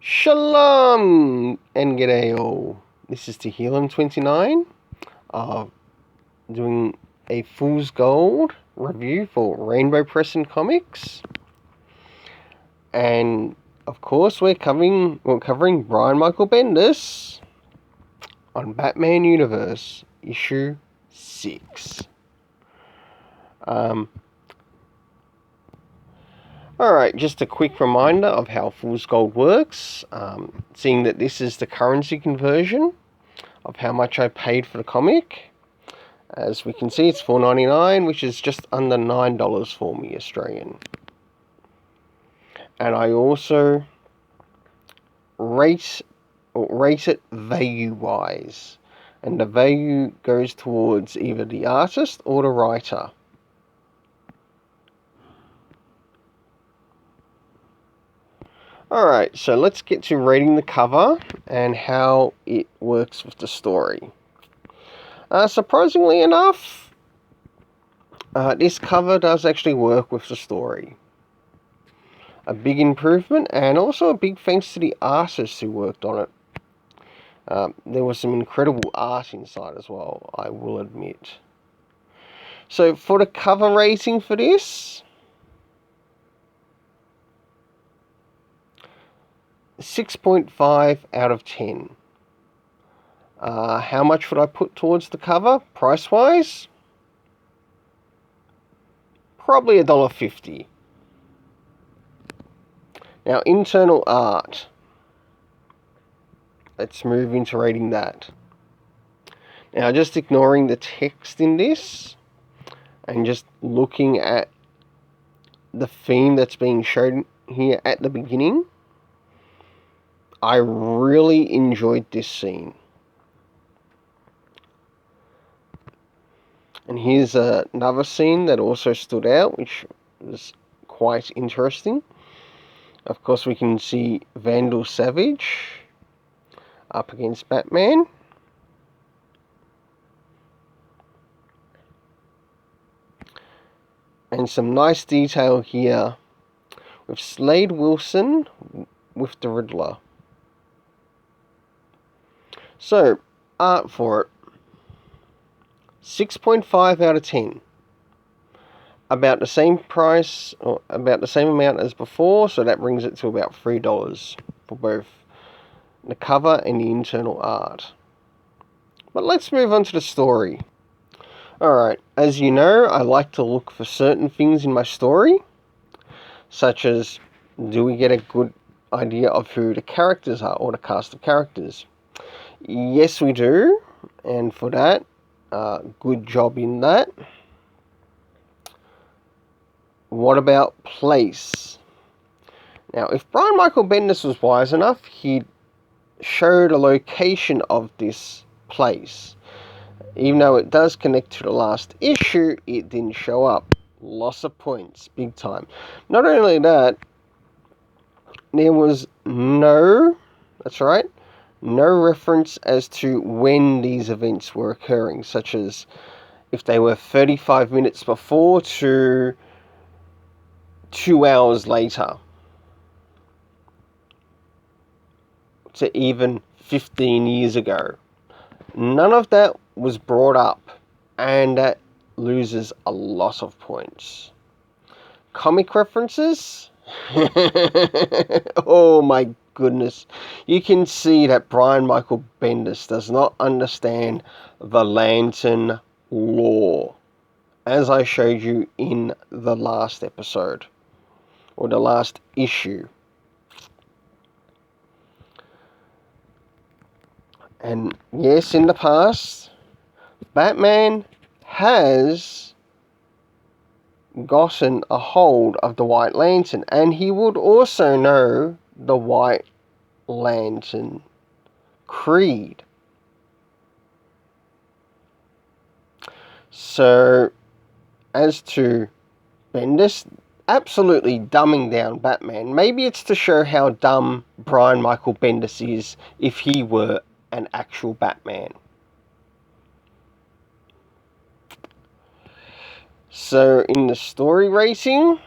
Shalom and g'day all. This is Tehillim29, doing a Fool's Gold review for Rainbow Press and Comics. And of course we're covering Brian Michael Bendis on Batman Universe issue 6. Alright, just a quick reminder of how Fool's Gold works, seeing that this is the currency conversion of how much I paid for the comic. As we can see, it's $4.99, which is just under $9 for me, Australian. And I also rate it value-wise, and the value goes towards either the artist or the writer. Alright, so let's get to rating the cover and how it works with the story. Surprisingly enough, this cover does actually work with the story. A big improvement, and also a big thanks to the artists who worked on it. There was some incredible art inside as well, I will admit. So for the cover rating for this, 6.5 out of 10. How much would I put towards the cover, price-wise? Probably $1.50. Now, internal art. Let's move into rating that. Now, just ignoring the text in this, and just looking at the theme that's being shown here at the beginning, I really enjoyed this scene. And here's another scene that also stood out, which was quite interesting. Of course, we can see Vandal Savage up against Batman. And some nice detail here with Slade Wilson with the Riddler. So, art for it. 6.5 out of 10. About the same price, or about the same amount as before, so that brings it to about $3 for both the cover and the internal art. But let's move on to the story. Alright, as you know, I like to look for certain things in my story, such as, do we get a good idea of who the characters are, or the cast of characters? Yes, we do, and for that, good job in that. What about place? Now, if Brian Michael Bendis was wise enough, he'd showed a location of this place. Even though it does connect to the last issue, it didn't show up. Loss of points, big time. Not only that, there was no reference as to when these events were occurring, such as if they were 35 minutes before to 2 hours later, to even 15 years ago. None of that was brought up, and that loses a lot of points. Comic references? Oh my goodness. You can see that Brian Michael Bendis does not understand the Lantern lore, as I showed you in the last episode, or the last issue. And yes, in the past, Batman has gotten a hold of the White Lantern, and he would also know the White Lantern creed. So, as to Bendis, absolutely dumbing down Batman. Maybe it's to show how dumb Brian Michael Bendis is if he were an actual Batman. So, in the story rating,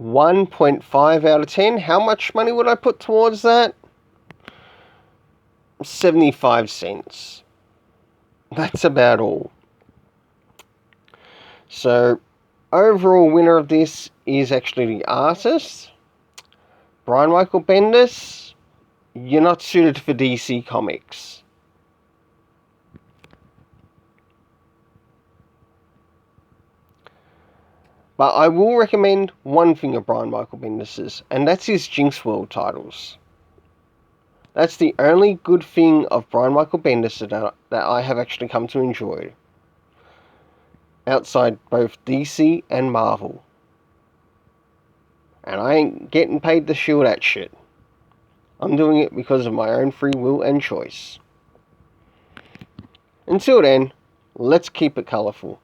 1.5 out of 10. How much money would I put towards that? 75 cents. That's about all. So, overall winner of this is actually the artist, Brian Michael Bendis. You're not suited for DC Comics. But I will recommend one thing of Brian Michael Bendis's, and that's his Jinx World titles. That's the only good thing of Brian Michael Bendis that I have actually come to enjoy, outside both DC and Marvel. And I ain't getting paid to shield that shit. I'm doing it because of my own free will and choice. Until then, let's keep it colourful.